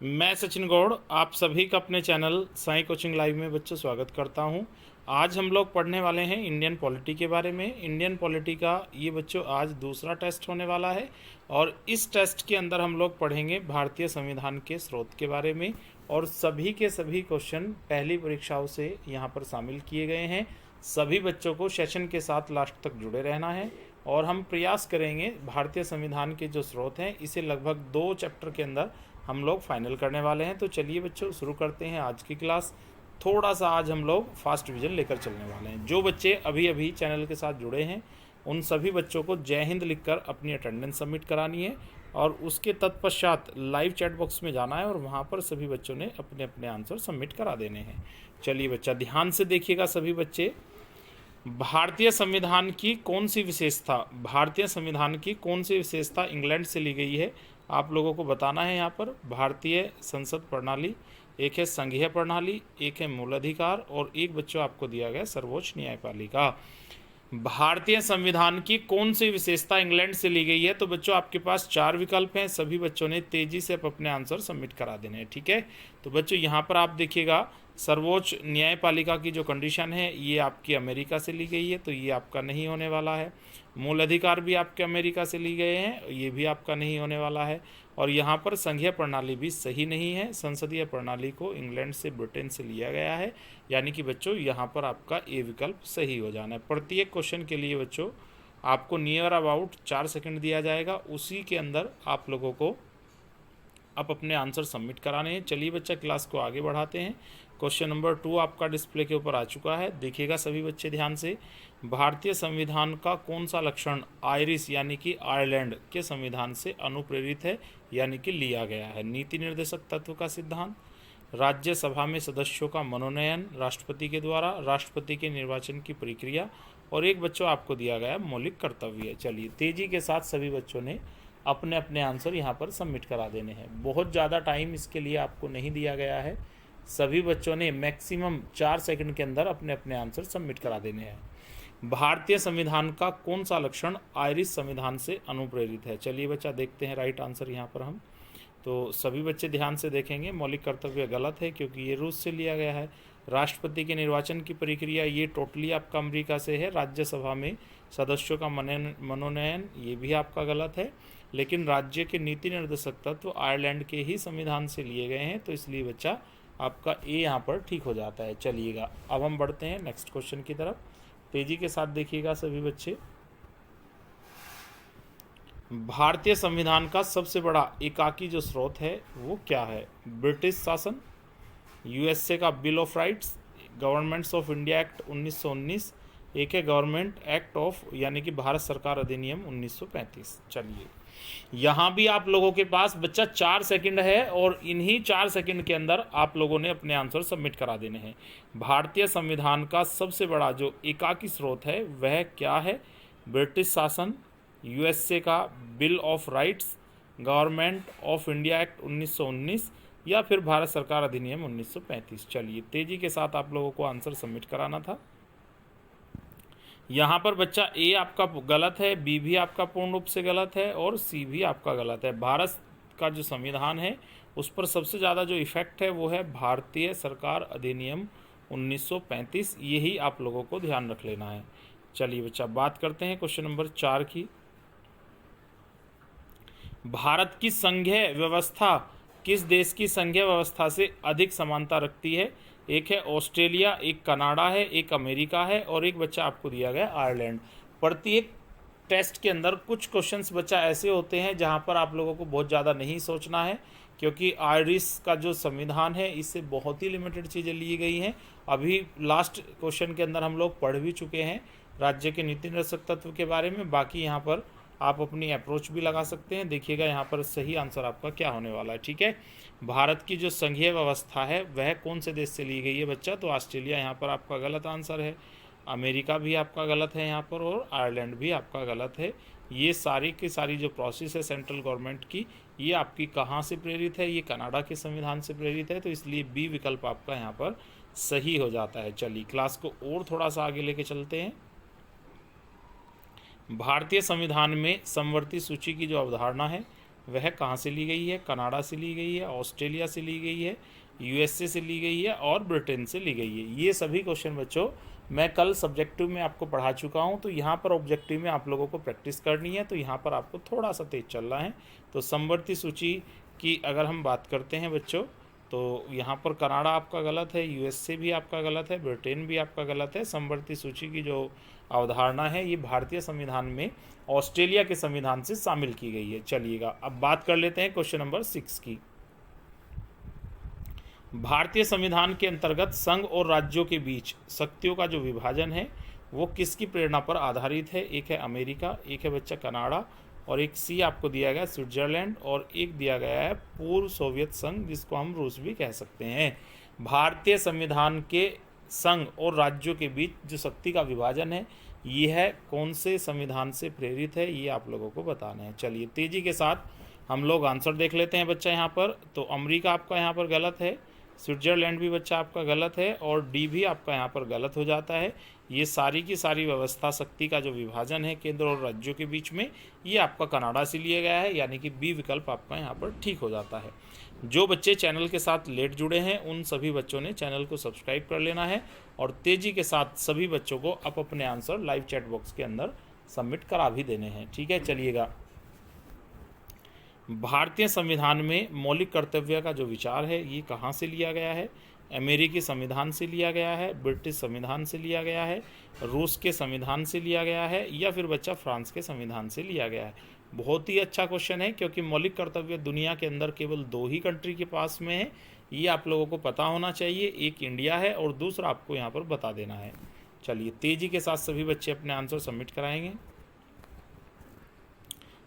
मैं सचिन गौड़ आप सभी का अपने चैनल साई कोचिंग लाइव में बच्चों स्वागत करता हूं। आज हम लोग पढ़ने वाले हैं इंडियन पॉलिटी के बारे में। इंडियन पॉलिटी का ये बच्चों आज दूसरा टेस्ट होने वाला है और इस टेस्ट के अंदर हम लोग पढ़ेंगे भारतीय संविधान के स्रोत के बारे में और सभी के सभी क्वेश्चन पहली परीक्षाओं से यहाँ पर शामिल किए गए हैं। सभी बच्चों को सेशन के साथ लास्ट तक जुड़े रहना है और हम प्रयास करेंगे भारतीय संविधान के जो स्रोत हैं इसे लगभग 2 चैप्टर के अंदर हम लोग फाइनल करने वाले हैं। तो चलिए बच्चों शुरू करते हैं आज की क्लास। थोड़ा सा आज हम लोग फास्ट डिवीजन लेकर चलने वाले हैं। जो बच्चे अभी अभी चैनल के साथ जुड़े हैं उन सभी बच्चों को जय हिंद लिखकर अपनी अटेंडेंस सबमिट करानी है और उसके तत्पश्चात लाइव चैट बॉक्स में जाना है और वहाँ पर सभी बच्चों ने अपने अपने आंसर सबमिट करा देने हैं। चलिए बच्चा ध्यान से देखिएगा सभी बच्चे। भारतीय संविधान की कौन सी विशेषता इंग्लैंड से ली गई है आप लोगों को बताना है। यहाँ पर भारतीय संसद प्रणाली, एक है संघीय प्रणाली, एक है मूलाधिकार और एक बच्चों आपको दिया गया सर्वोच्च न्यायपालिका। भारतीय संविधान की कौन सी विशेषता इंग्लैंड से ली गई है? तो बच्चों आपके पास 4 विकल्प हैं। सभी बच्चों ने तेजी से अपने आंसर सबमिट करा देने हैं, ठीक है। तो बच्चों यहाँ पर आप देखिएगा सर्वोच्च न्यायपालिका की जो कंडीशन है ये आपकी अमेरिका से ली गई है, तो ये आपका नहीं होने वाला है। मूल अधिकार भी आपके अमेरिका से ली गए हैं, ये भी आपका नहीं होने वाला है। और यहाँ पर संघीय प्रणाली भी सही नहीं है। संसदीय प्रणाली को इंग्लैंड से, ब्रिटेन से लिया गया है, यानी कि बच्चों यहाँ पर आपका ए विकल्प सही हो जाना है। प्रत्येक क्वेश्चन के लिए बच्चों आपको नियर अबाउट 4 सेकंड दिया जाएगा, उसी के अंदर आप लोगों को आप अपने आंसर सबमिट कराने हैं। चलिए बच्चा क्लास को आगे बढ़ाते हैं। क्वेश्चन नंबर 2 आपका डिस्प्ले के ऊपर आ चुका है, देखिएगा सभी बच्चे ध्यान से। भारतीय संविधान का कौन सा लक्षण आयरिश यानी कि आयरलैंड के संविधान से अनुप्रेरित है यानी कि लिया गया है? नीति निर्देशक तत्व का सिद्धांत, राज्यसभा में सदस्यों का मनोनयन राष्ट्रपति के द्वारा, राष्ट्रपति के निर्वाचन की प्रक्रिया और एक बच्चों आपको दिया गया मौलिक कर्तव्य। चलिए तेजी के साथ सभी बच्चों ने अपने अपने आंसर यहाँ पर सबमिट करा देने हैं। बहुत ज़्यादा टाइम इसके लिए आपको नहीं दिया गया है। सभी बच्चों ने मैक्सिमम 4 सेकंड के अंदर अपने अपने आंसर सबमिट करा देने हैं। भारतीय संविधान का कौन सा लक्षण आयरिश संविधान से अनुप्रेरित है? चलिए बच्चा देखते हैं राइट आंसर यहाँ पर हम। तो सभी बच्चे ध्यान से देखेंगे, मौलिक कर्तव्य गलत है क्योंकि ये रूस से लिया गया है। राष्ट्रपति के निर्वाचन की प्रक्रिया ये टोटली आपका अमेरिका से है। राज्यसभा में सदस्यों का मनोनयन ये भी आपका गलत है, लेकिन राज्य के नीति निर्देशक तत्व आयरलैंड के ही संविधान से लिए गए हैं, तो इसलिए बच्चा आपका ए यहाँ पर ठीक हो जाता है। चलिएगा अब हम बढ़ते हैं नेक्स्ट क्वेश्चन की तरफ। तेजी के साथ देखिएगा सभी बच्चे। भारतीय संविधान का सबसे बड़ा एकाकी जो स्रोत है वो क्या है? ब्रिटिश शासन, यूएसए का bill of rights, governments of India act 1919, एक है गवर्नमेंट एक्ट ऑफ यानी कि भारत सरकार अधिनियम 1935। चलिए यहाँ भी आप लोगों के पास बच्चा 4 सेकंड है और इन्हीं 4 सेकंड के अंदर आप लोगों ने अपने आंसर सबमिट करा देने हैं। भारतीय संविधान का सबसे बड़ा जो एकाकी स्रोत है वह क्या है? ब्रिटिश शासन, यूएसए का bill of rights, government of India act 1919 या फिर भारत सरकार अधिनियम 1935। चलिए तेजी के साथ आप लोगों को आंसर सबमिट कराना था। यहाँ पर बच्चा ए आपका गलत है, बी भी आपका पूर्ण रूप से गलत है और सी भी आपका गलत है। भारत का जो संविधान है उस पर सबसे ज़्यादा जो इफेक्ट है वो है भारतीय सरकार अधिनियम 1935, यही आप लोगों को ध्यान रख लेना है। चलिए बच्चा बात करते हैं क्वेश्चन नंबर 4 की। भारत की संघीय व्यवस्था किस देश की संघीय व्यवस्था से अधिक समानता रखती है? एक है ऑस्ट्रेलिया, एक कनाडा है, एक अमेरिका है और एक बच्चा आपको दिया गया आयरलैंड। प्रत्येक टेस्ट के अंदर कुछ क्वेश्चंस बच्चा ऐसे होते हैं जहां पर आप लोगों को बहुत ज़्यादा नहीं सोचना है, क्योंकि आयरिश का जो संविधान है इससे बहुत ही लिमिटेड चीज़ें ली गई हैं। अभी लास्ट क्वेश्चन के अंदर हम लोग पढ़ भी चुके हैं राज्य के नीति निर्देशक तत्व के बारे में। बाकी यहाँ पर आप अपनी अप्रोच भी लगा सकते हैं। देखिएगा यहाँ पर सही आंसर आपका क्या होने वाला है, ठीक है। भारत की जो संघीय व्यवस्था है वह कौन से देश से ली गई है बच्चा? तो ऑस्ट्रेलिया यहाँ पर आपका गलत आंसर है, अमेरिका भी आपका गलत है यहाँ पर और आयरलैंड भी आपका गलत है। ये सारी की सारी जो प्रोसेस है सेंट्रल गवर्नमेंट की ये आपकी कहाँ से प्रेरित है? ये कनाडा के संविधान से प्रेरित है, तो इसलिए बी विकल्प आपका यहाँ पर सही हो जाता है। चलिए क्लास को और थोड़ा सा आगे लेके चलते हैं। भारतीय संविधान में समवर्ती सूची की जो अवधारणा है वह कहाँ से ली गई है? कनाडा से ली गई है, ऑस्ट्रेलिया से ली गई है, यूएसए से ली गई है और ब्रिटेन से ली गई है। ये सभी क्वेश्चन बच्चों मैं कल सब्जेक्टिव में आपको पढ़ा चुका हूँ, तो यहाँ पर ऑब्जेक्टिव में आप लोगों को प्रैक्टिस करनी है, तो यहाँ पर आपको थोड़ा सा तेज चलना है। तो समवर्ती सूची की अगर हम बात करते हैं बच्चों, तो यहाँ पर कनाडा आपका गलत है, यूएसए भी आपका गलत है, ब्रिटेन भी आपका गलत है। समवर्ती सूची की जो अवधारणा है ये भारतीय संविधान में ऑस्ट्रेलिया के संविधान से शामिल की गई है। चलिएगा अब बात कर लेते हैं क्वेश्चन नंबर 6 की। भारतीय संविधान के अंतर्गत संघ और राज्यों के बीच शक्तियों का जो विभाजन है वो किसकी प्रेरणा पर आधारित है? एक है अमेरिका, एक है बच्चा कनाडा और एक सी आपको दिया गया स्विट्जरलैंड और एक दिया गया है पूर्व सोवियत संघ, जिसको हम रूस भी कह सकते हैं। भारतीय संविधान के संघ और राज्यों के बीच जो शक्ति का विभाजन है ये है कौन से संविधान से प्रेरित है, ये आप लोगों को बताना है। चलिए तेजी के साथ हम लोग आंसर देख लेते हैं बच्चा यहाँ पर। तो अमेरिका आपका यहाँ पर गलत है, स्विट्जरलैंड भी बच्चा आपका गलत है और डी भी आपका यहाँ पर गलत हो जाता है। ये सारी की सारी व्यवस्था शक्ति का जो विभाजन है केंद्र और राज्यों के बीच में, ये आपका कनाडा से लिया गया है, यानी कि बी विकल्प आपका यहाँ पर ठीक हो जाता है। जो बच्चे चैनल के साथ लेट जुड़े हैं उन सभी बच्चों ने चैनल को सब्सक्राइब कर लेना है और तेज़ी के साथ सभी बच्चों को अपने आंसर लाइव चैट बॉक्स के अंदर सबमिट करा भी देने हैं। ठीक है, चलिएगा। भारतीय संविधान में मौलिक कर्तव्य का जो विचार है ये कहाँ से लिया गया है? अमेरिकी संविधान से लिया गया है, ब्रिटिश संविधान से लिया गया है, रूस के संविधान से लिया गया है या फिर बच्चा फ्रांस के संविधान से लिया गया है? बहुत ही अच्छा क्वेश्चन है, क्योंकि मौलिक कर्तव्य दुनिया के अंदर केवल 2 ही कंट्री के पास में है। ये आप लोगों को पता होना चाहिए, एक इंडिया है और दूसरा आपको यहाँ पर बता देना है। चलिए तेज़ी के साथ सभी बच्चे अपने आंसर सबमिट कराएंगे।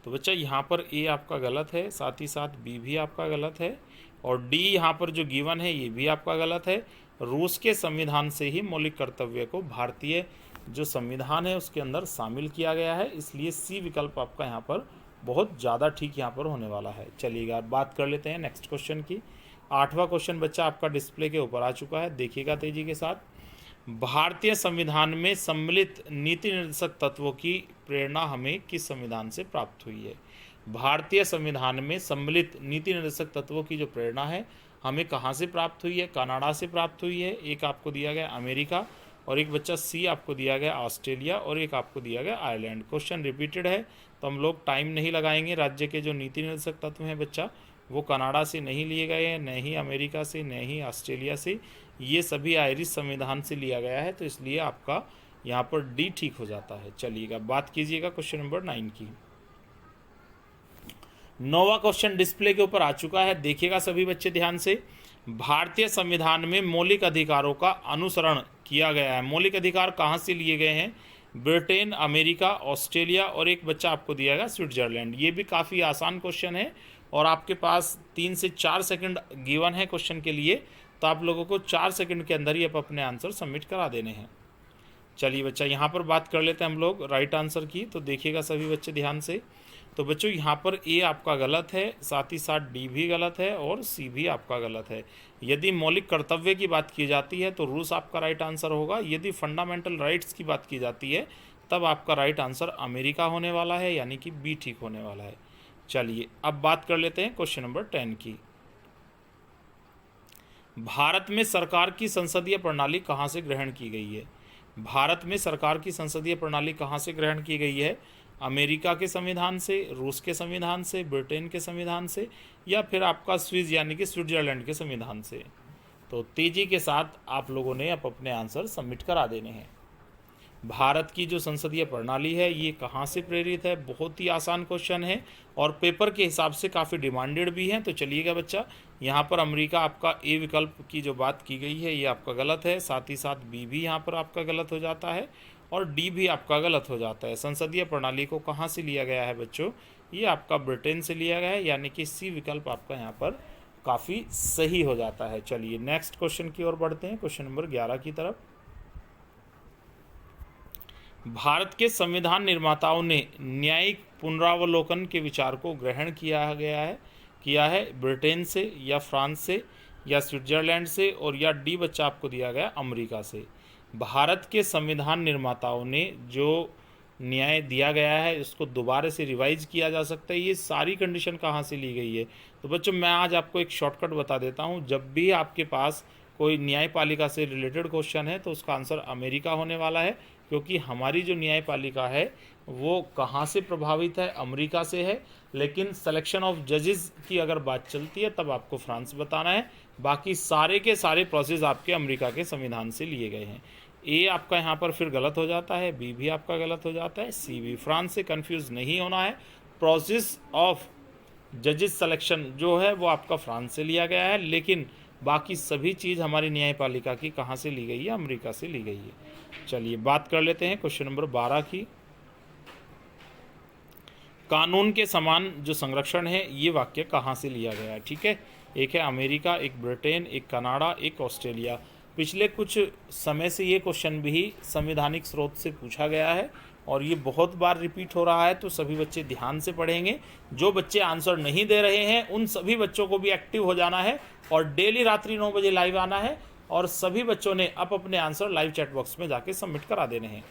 तो बच्चा यहाँ पर ए आपका गलत है, साथ ही साथ बी भी आपका गलत है और डी यहाँ पर जो गिवन है ये भी आपका गलत है। रूस के संविधान से ही मौलिक कर्तव्य को भारतीय जो संविधान है उसके अंदर शामिल किया गया है, इसलिए सी विकल्प आपका यहाँ पर बहुत ज़्यादा ठीक यहाँ पर होने वाला है। चलिएगा बात कर लेते हैं नेक्स्ट क्वेश्चन की। 8वां क्वेश्चन बच्चा आपका डिस्प्ले के ऊपर आ चुका है, देखिएगा तेजी के साथ। भारतीय संविधान में सम्मिलित नीति निर्देशक तत्वों की प्रेरणा हमें किस संविधान से प्राप्त हुई है? भारतीय संविधान में सम्मिलित नीति निर्देशक तत्वों की जो प्रेरणा है हमें कहाँ से प्राप्त हुई है? कनाडा से प्राप्त हुई है, एक आपको दिया गया अमेरिका और एक बच्चा सी आपको दिया गया ऑस्ट्रेलिया और एक आपको दिया गया आयरलैंड। क्वेश्चन रिपीटेड है तो हम लोग टाइम नहीं लगाएंगे। राज्य के जो नीति निर्देशक तत्व हैं बच्चा वो कनाडा से नहीं लिए गए हैं, न ही अमेरिका से, न ही ऑस्ट्रेलिया से, ये सभी आयरिश संविधान से लिया गया है, तो इसलिए आपका यहाँ पर डी ठीक हो जाता है। चलिएगा बात कीजिएगा क्वेश्चन नंबर 9 की। 9वां क्वेश्चन डिस्प्ले के ऊपर आ चुका है, देखिएगा सभी बच्चे ध्यान से। भारतीय संविधान में मौलिक अधिकारों का अनुसरण किया गया है। मौलिक अधिकार कहाँ से लिए गए हैं? ब्रिटेन, अमेरिका, ऑस्ट्रेलिया और एक बच्चा आपको दिया गया स्विट्जरलैंड। ये भी काफ़ी आसान क्वेश्चन है और आपके पास 3 से 4 सेकंड गिवन है क्वेश्चन के लिए, तो आप लोगों को 4 सेकंड के अंदर ही आप अपने आंसर सबमिट करा देने हैं। चलिए बच्चा यहाँ पर बात कर लेते हैं हम लोग राइट आंसर की, तो देखिएगा सभी बच्चे ध्यान से। तो बच्चों यहाँ पर ए आपका गलत है, साथ ही साथ डी भी गलत है और सी भी आपका गलत है। यदि मौलिक कर्तव्य की बात की जाती है तो रूस आपका राइट आंसर होगा। यदि फंडामेंटल राइट्स की बात की जाती है तब आपका राइट आंसर अमेरिका होने वाला है, यानी कि बी ठीक होने वाला है। चलिए अब बात कर लेते हैं क्वेश्चन नंबर 10 की। भारत में सरकार की संसदीय प्रणाली कहाँ से ग्रहण की गई है? भारत में सरकार की संसदीय प्रणाली कहाँ से ग्रहण की गई है? अमेरिका के संविधान से, रूस के संविधान से, ब्रिटेन के संविधान से या फिर आपका स्विस यानी कि स्विट्जरलैंड के संविधान से? तो तेजी के साथ आप लोगों ने अब अपने आंसर सबमिट करा देने हैं। भारत की जो संसदीय प्रणाली है ये कहाँ से प्रेरित है? बहुत ही आसान क्वेश्चन है और पेपर के हिसाब से काफ़ी डिमांडेड भी है। तो चलिएगा बच्चा, यहाँ पर अमेरिका आपका ए विकल्प की जो बात की गई है ये आपका गलत है, साथ ही साथ बी भी यहाँ पर आपका गलत हो जाता है और डी भी आपका गलत हो जाता है। संसदीय प्रणाली को कहाँ से लिया गया है बच्चों? ये आपका ब्रिटेन से लिया गया है, यानी कि सी विकल्प आपका यहाँ पर काफ़ी सही हो जाता है। चलिए नेक्स्ट क्वेश्चन की ओर बढ़ते हैं, क्वेश्चन नंबर 11 की तरफ। भारत के संविधान निर्माताओं ने न्यायिक पुनरावलोकन के विचार को ग्रहण किया है ब्रिटेन से या फ्रांस से या स्विट्जरलैंड से और या डी बच्चा आपको दिया गया अमेरिका से। भारत के संविधान निर्माताओं ने जो न्याय दिया गया है, इसको दोबारा से रिवाइज किया जा सकता है, ये सारी कंडीशन कहाँ से ली गई है। तो बच्चों मैं आज आपको एक शॉर्टकट बता देता हूँ, जब भी आपके पास कोई न्यायपालिका से रिलेटेड क्वेश्चन है तो उसका आंसर अमेरिका होने वाला है, क्योंकि हमारी जो न्यायपालिका है वो कहाँ से प्रभावित है, अमेरिका से है। लेकिन सिलेक्शन ऑफ जजेस की अगर बात चलती है तब आपको फ्रांस बताना है, बाकी सारे के सारे प्रोसेस आपके अमेरिका के संविधान से लिए गए हैं। ए आपका यहाँ पर फिर गलत हो जाता है, बी भी आपका गलत हो जाता है, सी भी। फ्रांस से कंफ्यूज नहीं होना है, प्रोसेस ऑफ जजेस सिलेक्शन जो है वो आपका फ्रांस से लिया गया है, लेकिन बाकी सभी चीज़ हमारी न्यायपालिका की कहाँ से ली गई है, अमेरिका से ली गई है। चलिए बात कर लेते हैं क्वेश्चन नंबर 12 की। कानून के समान जो संरक्षण है ये वाक्य कहाँ से लिया गया है, ठीक है। एक है अमेरिका, एक ब्रिटेन, एक कनाडा, एक ऑस्ट्रेलिया। पिछले कुछ समय से ये क्वेश्चन भी संवैधानिक स्रोत से पूछा गया है और ये बहुत बार रिपीट हो रहा है, तो सभी बच्चे ध्यान से पढ़ेंगे। जो बच्चे आंसर नहीं दे रहे हैं उन सभी बच्चों को भी एक्टिव हो जाना है और डेली रात्रि 9 बजे लाइव आना है, और सभी बच्चों ने अपने आंसर लाइव चैट बॉक्स में जाके सबमिट करा देने हैं।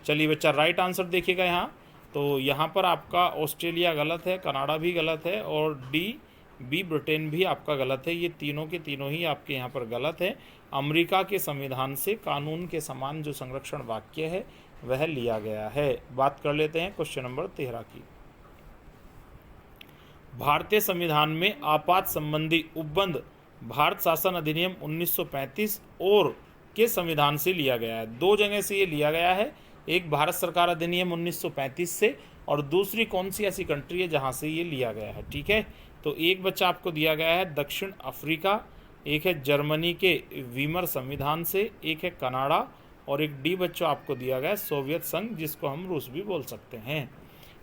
चलिए बच्चा राइट आंसर देखिएगा यहाँ, तो यहाँ पर आपका ऑस्ट्रेलिया गलत है, कनाडा भी गलत है और बी ब्रिटेन भी आपका गलत है। ये तीनों के तीनों ही आपके यहाँ पर गलत है। अमेरिका के संविधान से कानून के समान जो संरक्षण वाक्य है वह लिया गया है। बात कर लेते हैं क्वेश्चन नंबर 13 की। भारतीय संविधान में आपात संबंधी उपबंध भारत शासन अधिनियम 1935 और के संविधान से लिया गया है। दो जगह से ये लिया गया है, एक भारत सरकार अधिनियम 1935 से और दूसरी कौन सी ऐसी कंट्री है जहां से ये लिया गया है, ठीक है। तो एक बच्चा आपको दिया गया है दक्षिण अफ्रीका, एक है जर्मनी के वीमर संविधान से, एक है कनाडा और एक डी बच्चा आपको दिया गया है सोवियत संघ, जिसको हम रूस भी बोल सकते हैं।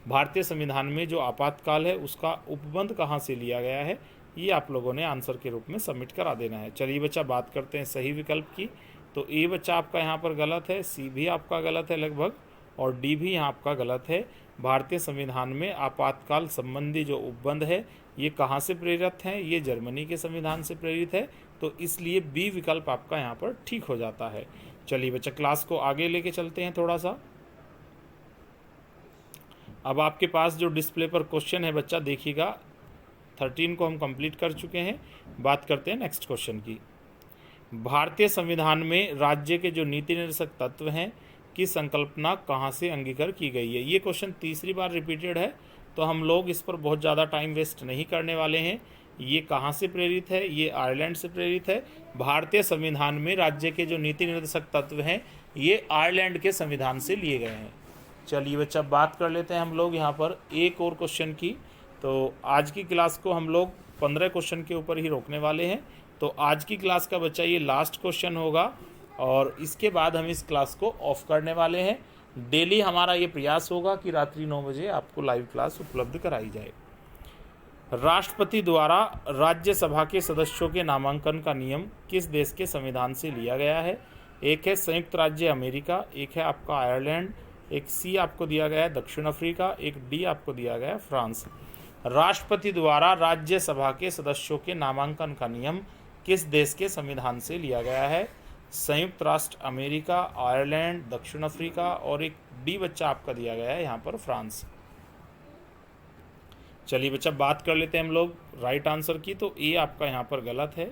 भारतीय संविधान में जो आपातकाल है उसका उपबंध कहाँ से लिया गया है, ये आप लोगों ने आंसर के रूप में सबमिट करा देना है। चलिए बच्चा बात करते हैं सही विकल्प की। तो ए बच्चा आपका यहाँ पर गलत है, सी भी आपका गलत है लगभग, और डी भी यहाँ आपका गलत है। भारतीय संविधान में आपातकाल संबंधी जो उपबंध है ये कहाँ से प्रेरित है, ये जर्मनी के संविधान से प्रेरित है, तो इसलिए बी विकल्प आपका यहाँ पर ठीक हो जाता है। चलिए बच्चा क्लास को आगे लेके चलते हैं थोड़ा सा। अब आपके पास जो डिस्प्ले पर क्वेश्चन है बच्चा देखिएगा, 13 को हम कंप्लीट कर चुके हैं। बात करते हैं नेक्स्ट क्वेश्चन की। भारतीय संविधान में राज्य के जो नीति निर्देशक तत्व हैं की संकल्पना कहाँ से अंगीकार की गई है। ये क्वेश्चन तीसरी बार रिपीटेड है, तो हम लोग इस पर बहुत ज़्यादा टाइम वेस्ट नहीं करने वाले हैं। ये कहाँ से प्रेरित है, ये आयरलैंड से प्रेरित है। भारतीय संविधान में राज्य के जो नीति निर्देशक तत्व हैं ये आयरलैंड के संविधान से लिए गए हैं। चलिए बच्चा बात कर लेते हैं हम लोग यहाँ पर एक और क्वेश्चन की। तो आज की क्लास को हम लोग 15 क्वेश्चन के ऊपर ही रोकने वाले हैं, तो आज की क्लास का बच्चा ये लास्ट क्वेश्चन होगा और इसके बाद हम इस क्लास को ऑफ करने वाले हैं। डेली हमारा ये प्रयास होगा कि रात्रि 9 बजे आपको लाइव क्लास उपलब्ध कराई जाए। राष्ट्रपति द्वारा राज्यसभा के सदस्यों के नामांकन का नियम किस देश के संविधान से लिया गया है। एक है संयुक्त राज्य अमेरिका, एक है आपका आयरलैंड, एक सी आपको दिया गया है दक्षिण अफ्रीका, एक डी आपको दिया गया है फ्रांस। राष्ट्रपति द्वारा राज्यसभा के सदस्यों के नामांकन का नियम किस देश के संविधान से लिया गया है। संयुक्त राष्ट्र अमेरिका, आयरलैंड, दक्षिण अफ्रीका और एक डी बच्चा आपका दिया गया है यहाँ पर फ्रांस। चलिए बच्चा बात कर लेते हैं हम लोग राइट आंसर की। तो ए आपका यहाँ पर गलत है,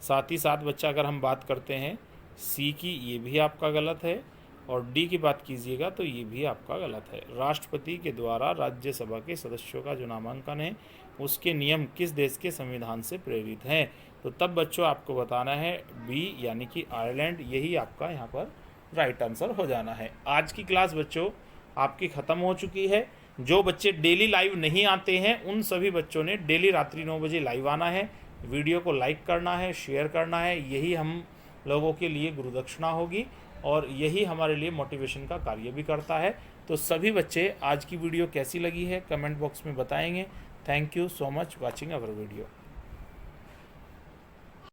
साथ ही साथ बच्चा अगर हम बात करते हैं सी की, ये भी आपका गलत है, और डी की बात कीजिएगा तो ये भी आपका गलत है। राष्ट्रपति के द्वारा राज्यसभा के सदस्यों का जो नामांकन है उसके नियम किस देश के संविधान से प्रेरित हैं, तो तब बच्चों आपको बताना है बी यानी कि आयरलैंड, यही आपका यहाँ पर राइट आंसर हो जाना है। आज की क्लास बच्चों आपकी ख़त्म हो चुकी है। जो बच्चे डेली लाइव नहीं आते हैं उन सभी बच्चों ने डेली रात्रि 9 बजे लाइव आना है, वीडियो को लाइक करना है, शेयर करना है, यही हम लोगों के लिए गुरुदक्षिणा होगी और यही हमारे लिए मोटिवेशन का कार्य भी करता है। तो सभी बच्चे आज की वीडियो कैसी लगी है कमेंट बॉक्स में बताएंगे। Thank you so much watching our video.